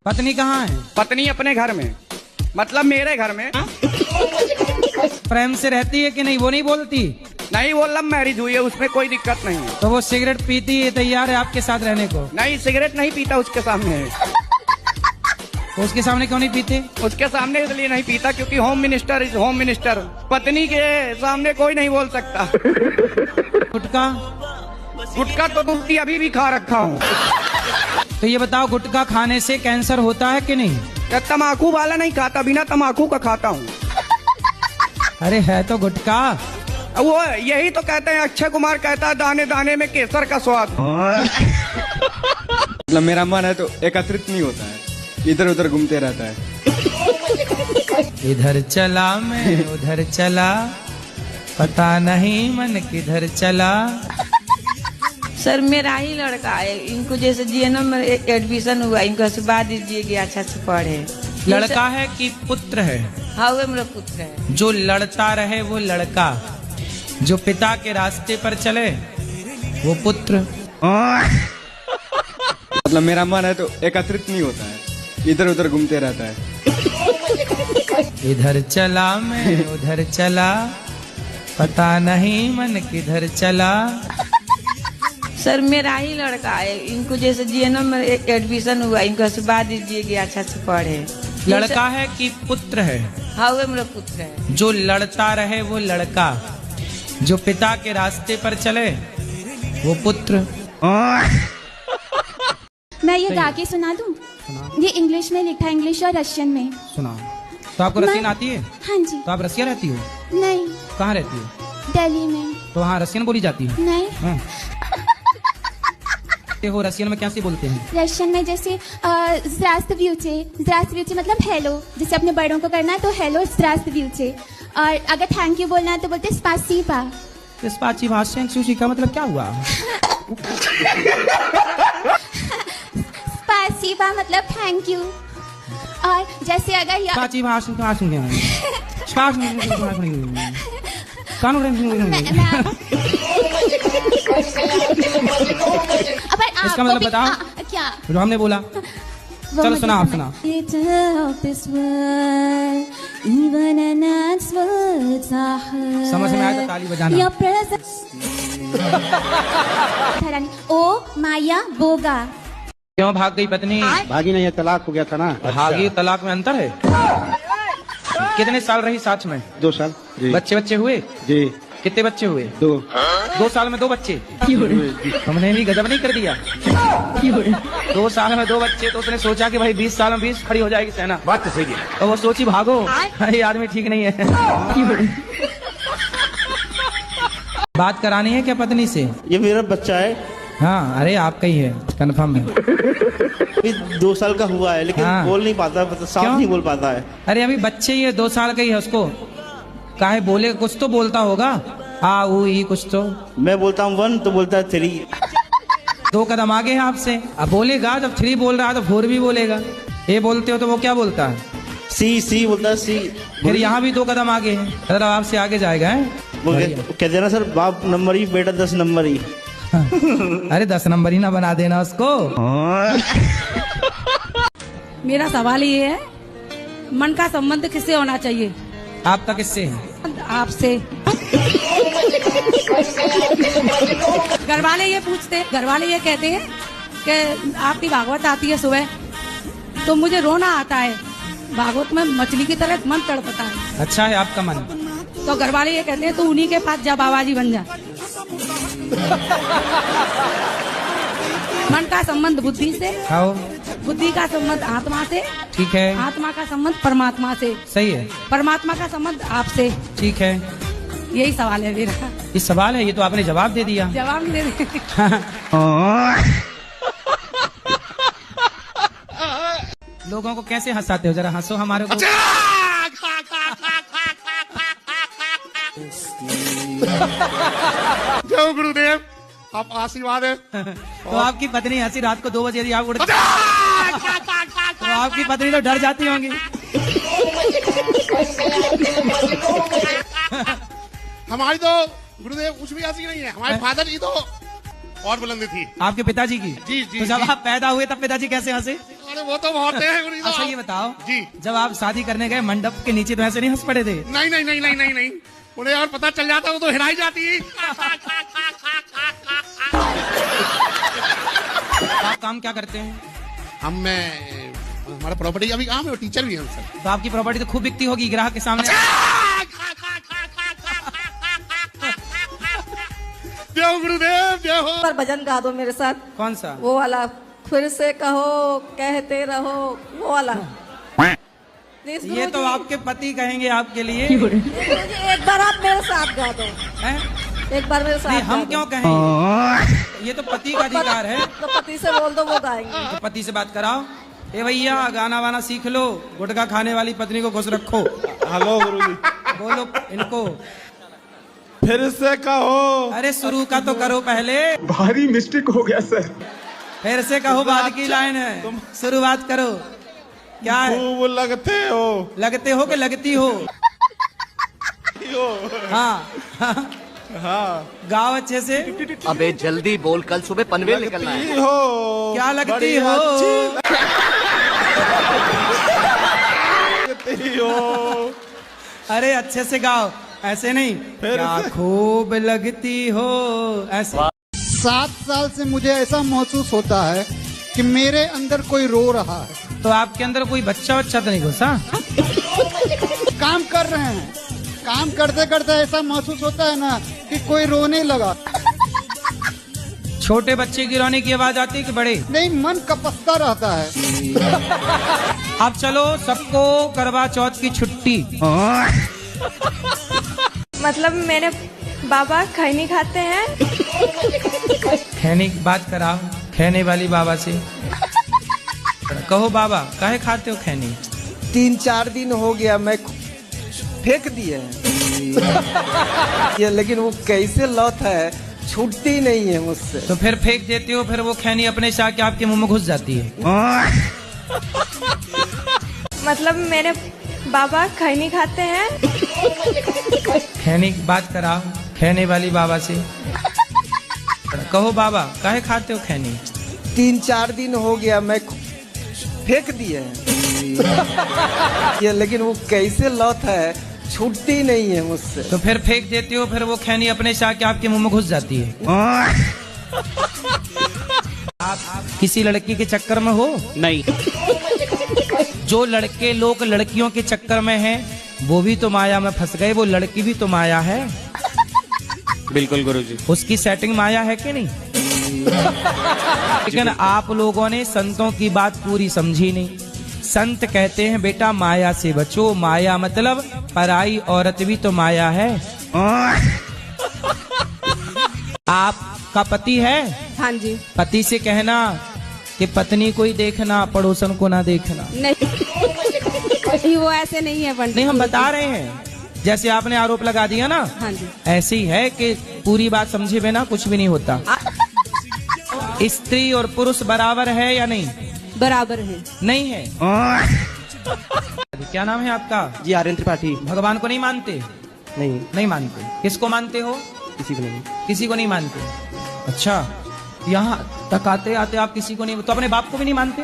पत्नी कहाँ है? पत्नी अपने घर में, मतलब मेरे घर में। प्रेम से रहती है कि नहीं, वो नहीं बोलती? नहीं, वो लव मैरिज हुई है, उसमें कोई दिक्कत नहीं है। तो वो सिगरेट पीती है, तैयार है आपके साथ रहने को? नहीं, सिगरेट नहीं पीता उसके सामने। तो उसके सामने क्यों नहीं पीते? उसके सामने इसलिए नहीं पीता क्योंकि home minister is home minister. पत्नी के सामने कोई नहीं बोल सकता। गुटखा? गुटखा तो दूसरी अभी भी खा रखा हूँ। तो ये बताओ, गुटखा खाने से कैंसर होता है कि नहीं? तम्बाकू वाला नहीं खाता, बिना तम्बाकू का खाता हूँ। अरे है तो गुटखा। वो यही तो कहते हैं, अक्षय कुमार कहता है दाने दाने में केसर का स्वाद। मतलब मेरा मन है तो एकत्रित नहीं होता है, इधर उधर घूमते रहता है। इधर चला मैं उधर चला, पता नहीं मन किधर चला। सर मेरा ही लड़का है, इनको जैसे जीएनएम में एडमिशन हुआ, इनको आशीर्वाद दीजिए कि अच्छा से पढ़े। लड़का है कि पुत्र है? हाँ वे मेरा पुत्र है। जो लड़ता रहे वो लड़का, जो पिता के रास्ते पर चले वो पुत्र। मतलब मेरा मन है तो एकत्रित नहीं होता है, इधर उधर घूमते रहता है। इधर चला मैं उधर चला, पता नहीं मन किधर चला। सर मेरा ही लड़का है, इनको जैसे जीएनएम में एडमिशन हुआ, इनको आशीर्वाद दीजिए कि अच्छा से पढ़े। लड़का है कि पुत्र है? हाँ वे मेरा पुत्र है। जो लड़ता रहे वो लड़का, जो पिता के रास्ते पर चले वो पुत्र। मैं ये गा के सुना दूं? ये इंग्लिश में लिखा है, इंग्लिश और रशियन में। सुना। तो आपको रशियन आती है? हाँ जी। तो आप रसिया रहती हो? नहीं, कहाँ रहती हो? दिल्ली में। तो वहाँ रशियन बोली जाती है? नहीं। हाँ। हो रशियन में कैसे बोलते हैं? रशियन में जैसे ज़्रास्तव्यूचे मतलब हेलो, जैसे अपने बड़ों को करना है तो हेलो ज़्रास्तव्यूचे। और अगर थैंक यू बोलना है तो बोलते स्पासीबा। स्पासीबा का मतलब क्या हुआ? स्पासीबा मतलब थैंक यू। और जैसे अगर इसका मतलब बताओ क्या जो हमने बोला। चलो सुना, आप सुना। समझ में आया तो ताली बजाना। ओ माया बोगा। क्यों भाग गई पत्नी? भागी नहीं है, तलाक हो गया था ना। भागी तलाक में अंतर है? कितने साल रही साथ में? 2 साल जी। बच्चे हुए जी। कितने बच्चे हुए? 2 साल में 2 बच्चे? तुमने भी गजब नहीं कर दिया? 2 साल में 2 बच्चे, तो उसने सोचा कि भाई 20 साल में 20 खड़ी हो जाएगी सेना। बात तो सही है। तो वो सोची भागो, ये आदमी ठीक नहीं है। बात करानी है क्या पत्नी से? ये मेरा बच्चा है। हाँ, अरे आपका ही है, कंफर्म है। अभी 2 साल का हुआ है, लेकिन हाँ। बोल नहीं पाता, मतलब साफ नहीं बोल पाता है। अरे अभी बच्चे ही है, 2 साल का ही है, उसको काहे बोले? कुछ तो बोलता होगा, आ ऊ ई कुछ तो। मैं बोलता हूँ 1 तो बोलता है 3। 2 कदम आगे है आपसे। अब बोलेगा, जब 3 बोल रहा है तो 4 भी बोलेगा। ये बोलते हो तो वो क्या बोलता है? सी बोलता है सी। फिर यहाँ भी 2 कदम आगे है, मतलब आपसे आगे जाएगा है? वो कह देना सर, बाप नंबर ही, बेटा 10 नंबर ही। अरे 10 नंबर ही ना बना देना उसको। मेरा सवाल ये है, मन का संबंध किससे होना चाहिए? आपका किससे है? आपसे। घर वाले ये पूछते, घर वाले ये कहते हैं कि आपकी भागवत आती है सुबह तो मुझे रोना आता है, भागवत में मछली की तरह मन तड़पता है। अच्छा है आपका मन? तो घर वाले ये कहते हैं तो उन्हीं के पास जा, बाबा जी बन जा। मन का संबंध बुद्धि से, आओ। बुद्धि का संबंध आत्मा से, ठीक है। आत्मा का संबंध परमात्मा से, सही है। परमात्मा का संबंध आपसे। ठीक है, यही सवाल है मेरा। ये सवाल है? ये तो आपने जवाब दे दिया। जवाब नहीं दे रहे। लोगों को कैसे हंसाते हो? जरा हंसो हमारे को। जय गुरुदेव, आप आशीर्वाद है। तो आपकी पत्नी हंसी रात को 2 बजे यदि आप उठ, तो आपकी पत्नी तो डर जाती होंगी। हमारी तो गुरुदेव कुछ भी ऐसी नहीं है, हमारे फादर जी तो और बुलंदी थी। आपके पिताजी की? जी जी तो जब जी। आप पैदा हुए तब पिताजी कैसे हंसे? अरे वो तो बहुत है गुरुजी। अच्छा ये बताओ जी। जब आप शादी करने गए मंडप के नीचे तो ऐसे नहीं हंस पड़े थे? नहीं नहीं नहीं नहीं नहीं नहीं, उन्हें और पता चल जाता वो तो हिलाई जाती। आप काम क्या करते हैं? हमारा प्रॉपर्टी अभी काम है, टीचर भी है सर। तो आपकी प्रॉपर्टी तो खूब बिकती होगी ग्राहक के सामने। देव गुरुदेव देव। पर भजन गा दो मेरे साथ, कौन सा? वो वाला, फिर से कहो कहते रहो, वो वाला। प्लीज ये तो आपके पति कहेंगे आपके लिए। एक बार आप मेरे साथ गा दो, हैं? एक बार मेरे नहीं साथ हम गा क्यों दो। कहें? ये तो पति का अधिकार है। तो पति से बोल दो, वो गाएंगे। तो पति से बात कराओ। ए भैया गाना वाना सीख लो, गुटखा खाने वाली पत्नी को खुश रखो। हेलो गुरुजी। बोलो इनको। फिर से कहो। अरे शुरू का तो करो पहले। भारी मिस्टेक हो गया सर। फिर से कहो बाद की लाइन है, शुरुआत करो। क्या है? खूब लगते हो। लगते हो कि लगती हो? हाँ हाँ। गाओ अच्छे से। अबे जल्दी बोल, कल सुबह पनवेल निकलना है। हो क्या लगती बड़ी हो? लगती हो। अरे अच्छे से गाओ, ऐसे नहीं। क्या खूब लगती हो, ऐसे। 7 साल से मुझे ऐसा महसूस होता है कि मेरे अंदर कोई रो रहा है। तो आपके अंदर कोई बच्चा तो नहीं घुसा? काम कर रहे हैं, काम करते करते ऐसा महसूस होता है ना कि कोई रोने लगा। छोटे बच्चे की रोने की आवाज आती है कि बड़े? नहीं, मन कपसता रहता है। अब चलो सबको करवा चौथ की छुट्टी। मतलब मेरे बाबा खैनी खाते हैं। खैनी की बात कराओ, खैने वाली बाबा से कहो बाबा काहे खाते हो खैनी? 3-4 दिन हो गया मैं फेंक दिए ये, लेकिन वो कैसे लत है, छूटती नहीं है मुझसे। तो फिर फेंक देते हो, फिर वो खैनी अपने से आके आपके मुंह में घुस जाती है। मतलब मेरे बाबा खैनी खाते हैं। खैनी की बात कराओ, खैने वाली बाबा से कहो बाबा काहे खाते हो खैनी? 3-4 दिन हो गया मैं फेंक दिए ये, लेकिन वो कैसे लत है, छूटती नहीं है मुझसे। तो फिर फेंक देते हो, फिर वो खैनी अपने से आके आपके मुंह में घुस जाती है। आप किसी लड़की के चक्कर में हो? नहीं। जो लड़के लोग लड़कियों के चक्कर में हैं, वो भी तो माया में फंस गए। वो लड़की भी तो माया है। बिल्कुल गुरुजी। उसकी सेटिंग माया है कि नहीं? लेकिन आप लोगों ने संतों की बात पूरी समझी नहीं। संत कहते हैं बेटा माया से बचो। माया मतलब पराई औरत भी तो माया है। आपका पति है? हाँ जी। पति से कहना कि पत्नी को ही देखना, पड़ोसन को ना देखना। नहीं, वो ऐसे नहीं है पंडित। नहीं हम बता रहे हैं, जैसे आपने आरोप लगा दिया ना, हाँ जी। ऐसे ही है कि पूरी बात समझे बिना कुछ भी नहीं होता। स्त्री और पुरुष बराबर है या नहीं? बराबर है। नहीं है। क्या नाम है आपका? जी आर्यन त्रिपाठी। भगवान को नहीं मानते? नहीं। नहीं मानते। किसको मानते हो? किसी को नहीं। किसी को नहीं मानते। अच्छा, यहाँ तक आते आते आप किसी को नहीं, तो अपने बाप को भी नहीं मानते?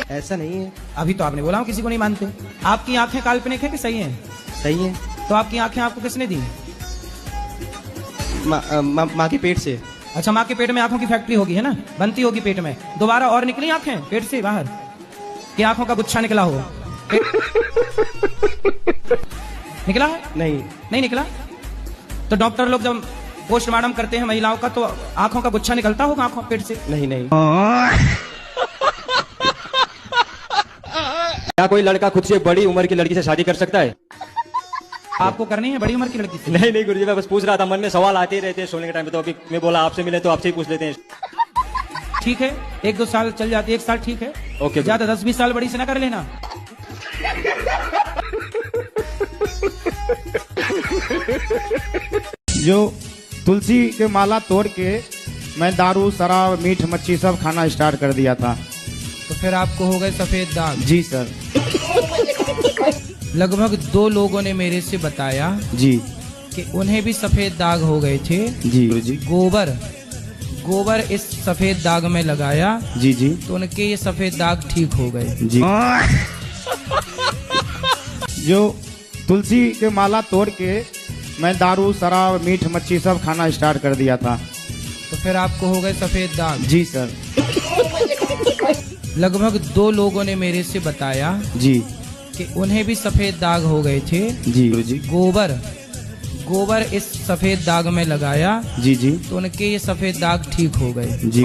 ऐसा नहीं है। अभी तो आपने बोला हम किसी को नहीं मानते। आपकी आंखें काल्पनिक है कि सही हैं? सही है। तो आपकी आंखें आपको किसने दी? माँ के पेट से। अच्छा, माँ के पेट में आंखों की फैक्ट्री होगी, है ना? बनती होगी पेट में। दोबारा और निकली आंखें पेट से बाहर कि आंखों का गुच्छा निकला हो? निकला है? नहीं। नहीं निकला? तो डॉक्टर लोग जब पोस्टमार्टम करते हैं महिलाओं का, तो आंखों का गुच्छा निकलता होगा आंखों पेट से? नहीं नहीं। क्या कोई लड़का खुद से बड़ी उम्र की लड़की से शादी कर सकता है? आपको करनी है बड़ी उम्र की लड़की से? नहीं नहीं गुरुजी, मैं बस पूछ रहा था, मन में सवाल आते ही रहते हैं सोने के टाइम पे, तो अभी मैं बोला आपसे मिले तो आपसे ही पूछ लेते हैं। ठीक है, 1-2 साल चल जाती है, 1 साल ठीक है। ओके। ज्यादा 10-20 साल बड़ी से ना कर लेना। जो तुलसी के माला तोड़ के मैं दारू शराब मीठ मच्छी सब खाना स्टार्ट कर दिया था। तो फिर आपको हो गए सफेद दाग? जी सर। लगभग 2 लोगों ने मेरे से बताया जी कि उन्हें भी सफेद दाग हो गए थे। जी गुरुजी। गोबर गोबर इस सफेद दाग में लगाया जी जी तो उनके ये सफेद दाग ठीक हो गए। जी। जो तुलसी के माला तोड़ के मैं दारू शराब मीठ मच्छी सब खाना स्टार्ट कर दिया था। तो फिर आपको हो गए सफेद दाग। जी सर। लगभग 2 लोगों ने मेरे से बताया जी कि उन्हें भी सफेद दाग हो गए थे। जी जी गोबर इस सफेद दाग में लगाया जी जी तो उनके ये सफेद दाग ठीक हो गए। जी।